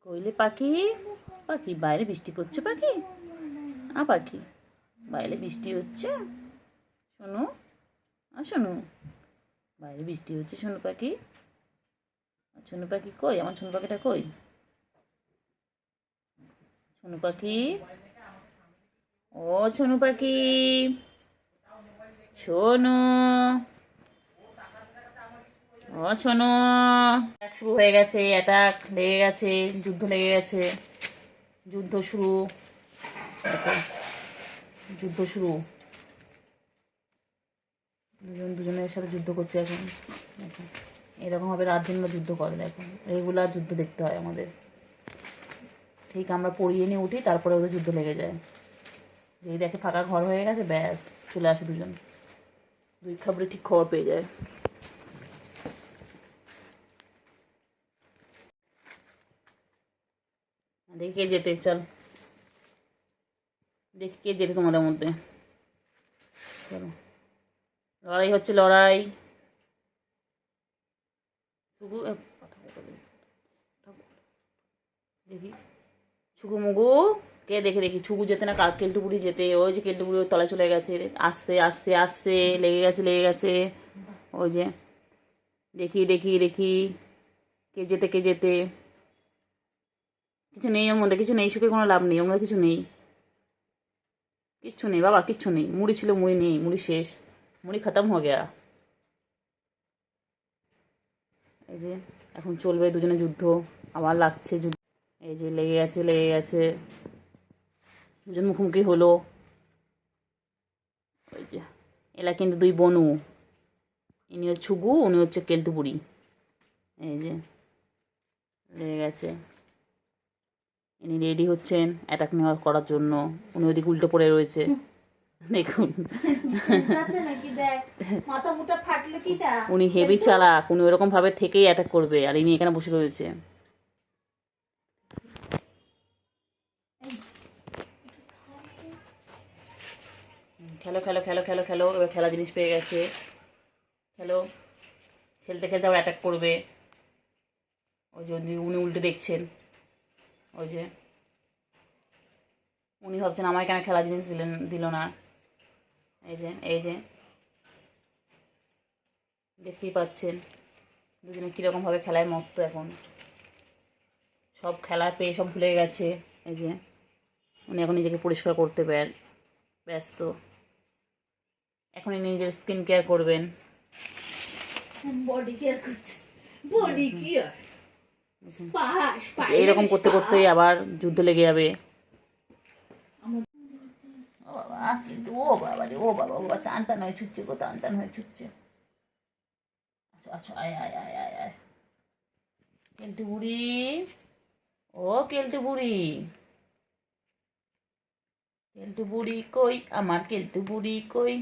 কোয়েলে পাখি, পাখি বাইরে বৃষ্টি পড়ছে পাখি। পাখি বাইরে বৃষ্টি হচ্ছে, শোনো শোনো, বাইরে বৃষ্টি হচ্ছে শোনো পাখি। শোনো পাখি কই, আমার শোনো পাখিটা কই? শোনো পাখি, ও শোনো পাখি, শোনো, ও শোনো। শুরু হয়ে গেছে, অ্যাটাক লেগে গেছে, যুদ্ধ লেগে গেছে, যুদ্ধ শুরু, যুদ্ধ শুরু। দুজনের সাথে যুদ্ধ করছে এখন। দেখো এরকমভাবে রাত দিন যুদ্ধ করে, দেখো রেগুলার যুদ্ধ দেখতে হয় আমাদের। ঠিক আমরা পড়িয়ে নিয়ে উঠি, তারপরে ওদের যুদ্ধ লেগে যায়। যেই দেখে ফাঁকা ঘর হয়ে গেছে, ব্যাস চলে আসে দুজন, দুই খাবারে ঠিক খবর পেয়ে যায়। দেখি কে যেতে, চল দেখি কে যেতে তোমাদের মধ্যে। চলো, লড়াই হচ্ছে, লড়াই। দেখি ছুকু মুগু কে, দেখে দেখি ছুকু যেতে না কেলটুপুরি যেতে। ওই যে কেলটুপুরি ওর তলায় চলে গেছে, আস্তে আস্তে আস্তে, লেগে গেছে লেগে গেছে। ওই যে দেখি দেখি দেখি কে যেতে কে যেতে। কিছু নেই ওর মধ্যে, কিছু নেই, সুখে কোনো লাভ নেই ওর মধ্যে, কিছু নেই, কিচ্ছু নেই বাবা, কিচ্ছু নেই। মুড়ি ছিল, মুড়ি নেই, মুড়ি শেষ, মুড়ি খতম হয়ে গেয়া। এই যে এখন চলবে দুজনে যুদ্ধ, আবার লাগছে যুদ্ধ। এই যে লেগে গেছে লেগে গেছে, দুজন মুখোমুখি হলো। ওই যে এলা কিন্তু দুই বনু, ইনি হচ্ছে ছুগু, উনি হচ্ছে কেলটু বুড়ি। এই যে লেগে গেছে, ইনি রেডি হচ্ছেন অ্যাটাক নেওয়া করার জন্য। উনি ওদিকে উল্টো পড়ে রয়েছে, দেখুন। উনি হেভি চালাক, উনি ওরকম ভাবে থেকেই অ্যাটাক করবে, আর ইনি এখানে বসে রয়েছে। খেলো খেলো খেলো খেলো খেলো, এবার খেলা জিনিস পেয়ে গেছে, খেলো। খেলতে খেলতে আবার অ্যাটাক করবে। ওই যে উনি উল্টে দেখছেন, ওই যে উনি ভাবছেন আমায় কেন খেলা জিনিস দিল না। এই যে এই যে দেখতেই পাচ্ছেন দুজনে কীরকমভাবে খেলায় মত্ত এখন, সব খেলা পেয়ে সব ভুলে গেছে। এই যে উনি এখন নিজেকে পরিষ্কার করতে ব্যস্ত, এখন নিজের স্কিন কেয়ার করবেন, বডি কেয়ার করছে, বডি কেয়ার। এইরকম করতে করতেই আবার যুদ্ধ লেগে যাবে। ও বাবা, কিন্তু ও বাবা রে, ও বাবা, ও বাবা, টান টান হয়ে ছুটছে গো, টান টান হয়ে ছুটছে। আচ্ছা আচ্ছা, আয় আয় আয় আয় আয়, কেলটু বুড়ি, ও কেলটু বুড়ি, কেলটু বুড়ি কই, আমার কেলটু বুড়ি কই,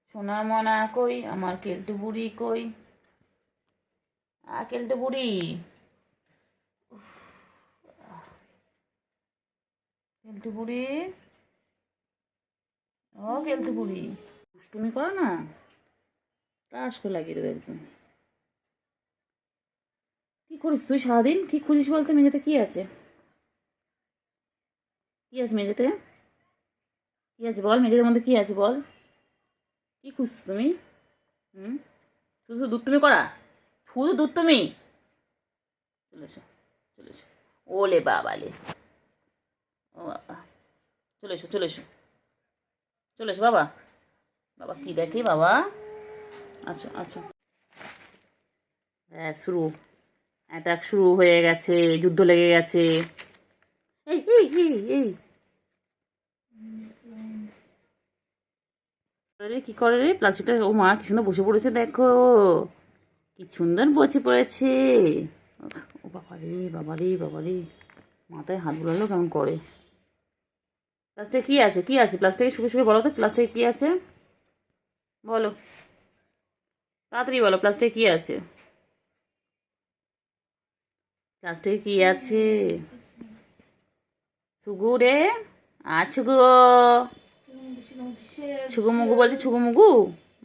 সোনা মনা কই, আমার কেলটু বুড়ি কই, কেলটু বুড়ি, কেলটু বুড়ি, ও কেলটু বুড়ি, দুষ্টুমি করো না, টাস করে লাগিয়ে দেবে একদম। কি করিস তুই সারাদিন, কি খুঁজিস বলতে? মেঝেতে কি আছে, কি আছে মেঝেতে, কি আছে বল, মেঝেদের মধ্যে কি আছে বল, কি খুঁজছো তুমি? শুধু দুধ তুমি করা, শুধু দুধ তুমি। চলে এসো চলে এসো, ওলে বাবালে, ও বাবা, চলে এসো চলে এসো চলে এসো বাবা, বাবা কি দেখে বাবা, আচ্ছা আচ্ছা। হ্যাঁ শুরু, অ্যাটাক শুরু হয়ে গেছে, যুদ্ধ লেগে গেছে। এই এই এই এই রে, কি করে রে প্লাস্টিকটা, ও মা কি সুন্দর বসে পড়েছে দেখো, কি সুন্দর বসে পড়েছে। ও বাবা রে বাবা রে বাবা রে, মাথায় হাত বুলালো কেমন করে। প্লাস্টিকে কি আছে, কি আছে প্লাস্টিকে, শুকে শুকে বলো তো প্লাস্টিকে কি আছে, বলো তাড়াতাড়ি বলো, প্লাস্টিকে কি আছে, প্লাস্টিকে কি আছে? ছুগু রে, ছুগু, ছুগু মুগু বলছে, ছুগু মুগু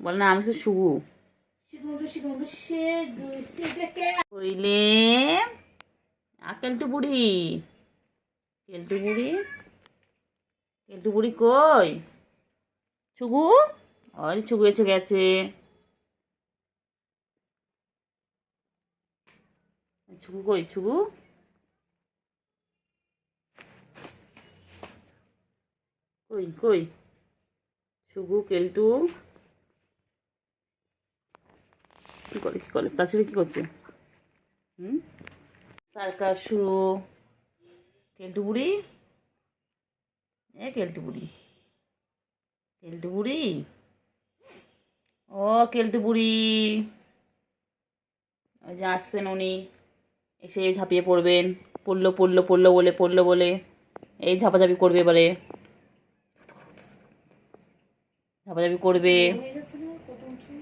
বল না, আমি তো ছুগু। কইলে কেলটু বুড়ি, কেলটু বুড়ি, কেলটু বুড়ি কই? ছুগু, ওই ছুগু এসে গেছে। ছুগু কই? ছুগু কই কই? ছুগু, কেলটু কি করে কি করে? প্রাচীরে কি করছে? হুম, সার্কাস শুরু। কেলটু বুড়ি, এ কেলটু বুড়ি, কেলটু বুড়ি, ও কেলটু বুড়ি, ওই যে আসছেন উনি, এসে ঝাঁপিয়ে পড়বেন। পড়লো পড়লো পড়লো বলে, পড়লো বলে এই ঝাপাঝাপি করবে এবারে, ঝাপাঝাপি করবে। হয়ে গেছে না কত উঁচু?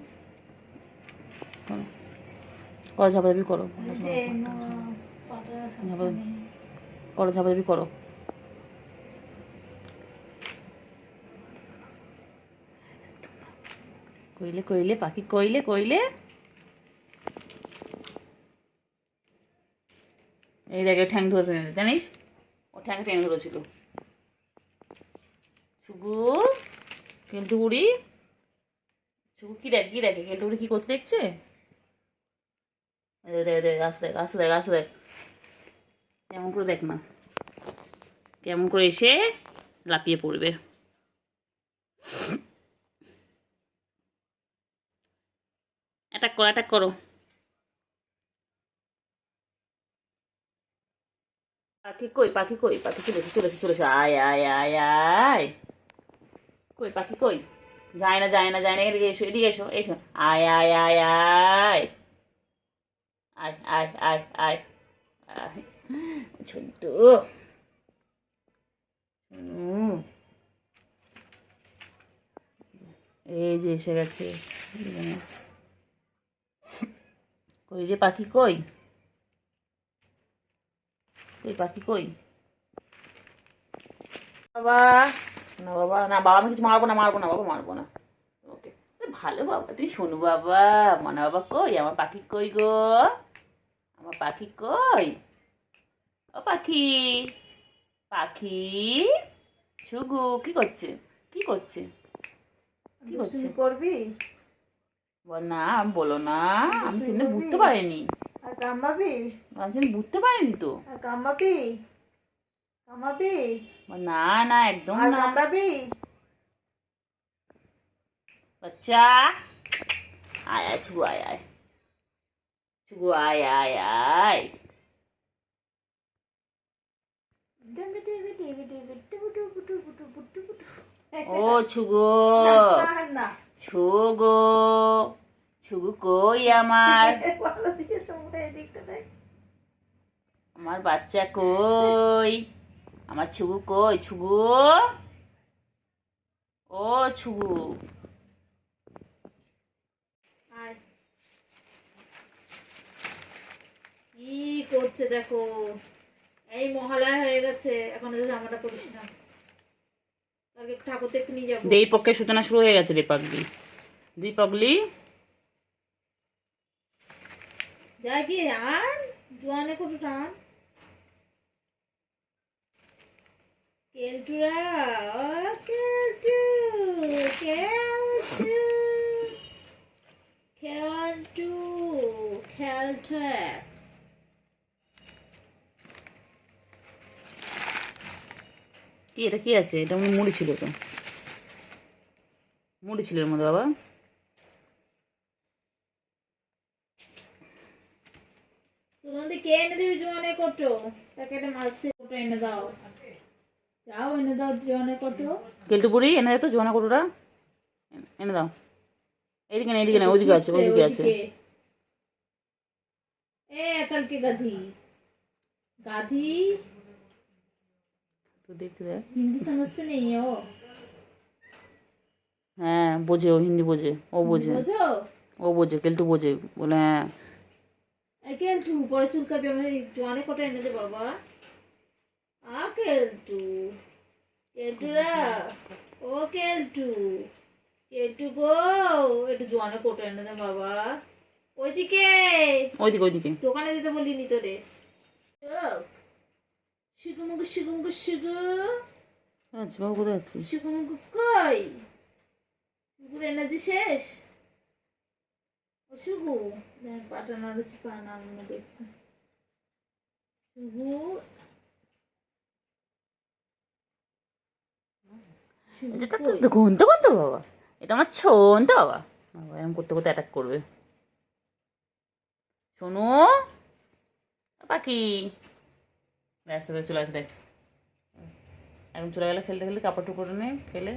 করো ঝাপাঝাপি করো, এই যে পাটা ঝাপাঝাপি সাবধানে। করো, ঝাপাঝাপি করো। কইলে কইলে পাখি, কইলে কইলে। এই জায়গায় ঠ্যাং ধরে জানিস, ও ঠ্যাং টেনে ধরেছিল। ছুগু, কেলটু বুড়ি, ছুগু কি দেখে কি দেখে? কেলটু বুড়ি কি করছে দেখছে? আসতে দেখ আসতে দেখ আসতে দেখ, কেমন করে দেখ না, কেমন করে এসে লাপিয়ে পড়বে। অ্যাটাক করো, অ্যাটাক করো। পাখি কই? পাখি কই? পাখি চলেছে চলেছে চলেছে, আয় আয় আয় আয়। কই পাখি কই? যায় না যায় না যায় না, এদিকে এসো এদিকে এসো এসো, আয় আয় আয় আয়, আয় আয় আয় আয় আয়। ছোট্ট এই যে এসে গেছে। কই যে পাখি কই? কই পাখি কই? বাবা, না বাবা, না বাবা আমি কিছু মারবো না, মারবো না বাবা, মারবো না। ওকে, ভালো বাবা, তুই শোনো বাবা। মনা বাবা কই? আমার পাখি কই গো? আমার পাখি কই? ও পাখি, পাখি, ছুগু কি করছে? কি করছে? কি করছে? করবি বল না, আমি বলো না, আমি দুষ্টুমি সেদিন করবি? বুঝতে পারিনি, আর কামাবি? আমি সেদিন বুঝতে পারিনি তো। আর কামাবি? কামাবি? বল না না, একদম আর না। কামড়াবি? বাচ্চা, আয় আয় ছুগু, আয় আয় ছুগু, আয় আয় আয়। ও ছুগু, না ছুগু, ছুগু কই আমার? ভালো দিয়েছ মোটা এদিকটা দেখ। আমার বাচ্চা কই? আমার ছুগু কই? ছুগু, ও ছুগু, আয়। কি করছে দেখো, এই মহালয়া হয়ে গেছে, এখন এদের জামাটা করিস না, কালকে ঠাকুর দেখতে নিয়ে যাবো। দেই পক্ষে সূচনা শুরু হয়ে গেছে রে পাগলি, দুই পাগলি। যাই কি আর জোয়ানে কত টান কেলটুরা, ও কেলটু, কেলটু, কেলটু, খেলটু। কি এটা কি আছে? এটা মনে মুড়ি ছিল তো, মুড়ি ছিল এর মধ্যে বাবা। তোমাদের কে এনে দিবি জোয়ানে কটো? তাকে একটা মাছের কটো এনে দাও, যাও এনে দাও জোয়ানে কটো। কেলটু বুড়ি এনে দে তো জোনা কটুরা, এনে দাও। এইদিকে না, এইদিকে না, ওইদিকে আছে, ওইদিকে আছে। এ কালকে গাধি, গাধি তো দেখতে দেখ। हिंदी समझते नहीं है वो। হ্যাঁ বোঝে, ও হিন্দি বোঝে, ও বোঝে, বুঝো ও বোঝে, কেলটু বোঝে বলে হ্যাঁ। কেলটু পরে চুলকাবি, আমার জোয়ানে কটা এনে দে বাবা। কেলটু, কেলটুরা, ও কেলটু, কেলটু গো, একটু জোয়ানে কোটা এনে দে বাবা। ওইদিকে ওইদিকে ওইদিকে। দোকানে দিতে বলিনি তোরে। ও শুকুমুকু শুকুমুকু শুকু আচ্ছা বাবু কোথায় যাচ্ছিস? শুকুমুকু কই শুকুর এনার্জি শেষ ও শুকু দেখ পাটা নাড়াচ্ছি পা নাড়ানো দেখছে শুকু এটা তো ঘুমতে ঘুমতে বাবা, এটা আমার ছন্ত বাবা। বাবা এরকম করতে করতে অ্যাটাক করবে। শোনো পাখি, ব্যস্ত করে চলে আসে দেখ, এখন চলে গেলে খেলতে খেলতে কাপড় টুপড় নিয়ে ফেলে